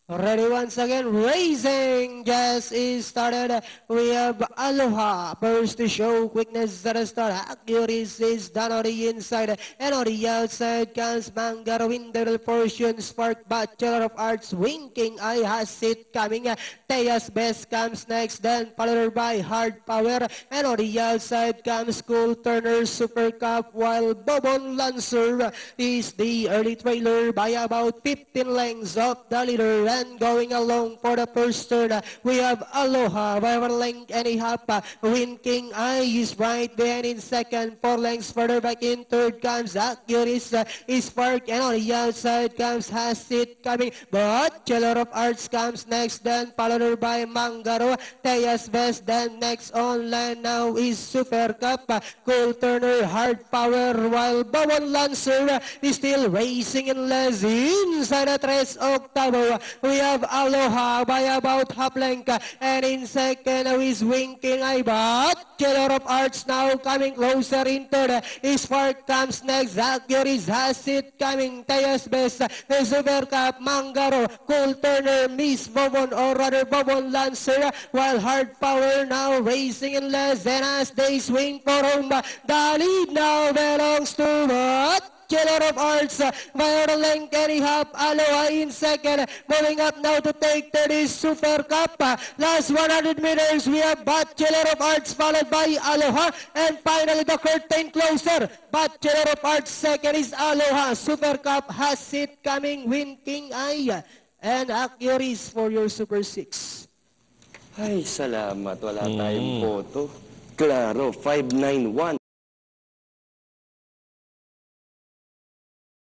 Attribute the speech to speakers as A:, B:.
A: Ready once again, racing just is started. We have Aloha, first to show quickness at the start. Accuracy is done on the inside, and on the outside comes Mangaro Winter portion. Spark Bachelor of Arts, winking eye has it coming. Tejas Best comes next, then followed by Hard Power, and on the outside comes Cool Turner Super Cup, while Bobon Lancer is the early trailer by about 15 lengths of the leader. And going along for the first turn, we have Aloha by 1 length and a half. Winking Eye is right behind in second. 4 lengths further back in third comes Accuracy is Park, and on the outside comes Hasit coming. Bachelor of Arts comes next, then followed by Mangaro. Tejas Best, then next online now is Super Cup. Cool Turner, Hard Power, while Bawon Lancer is still racing in less inside the 3 octavo. We have Aloha by about half length, and in second is Winking Eye. Bachelor of Arts now coming closer in third. Spark comes next. Zaguris has it coming. Tejas Best, the Super Cup, Mangaro, Cool Turner, Miss Bobon, or rather Bobon Lancer, while Hard Power now racing in less, and as they swing for home, the lead now belongs to Bachelor of Arts by a length and a half. Aloha in second. Moving up now to take third is Super Cup. Last 100 meters, we have Bachelor of Arts followed by Aloha. And finally, the curtain closer. Bachelor of Arts second is Aloha. Super Cup has it coming. Winking Eye. And Accuracy for your Super 6.
B: Ay, salamat. Wala tayong photo. Klaro, 591.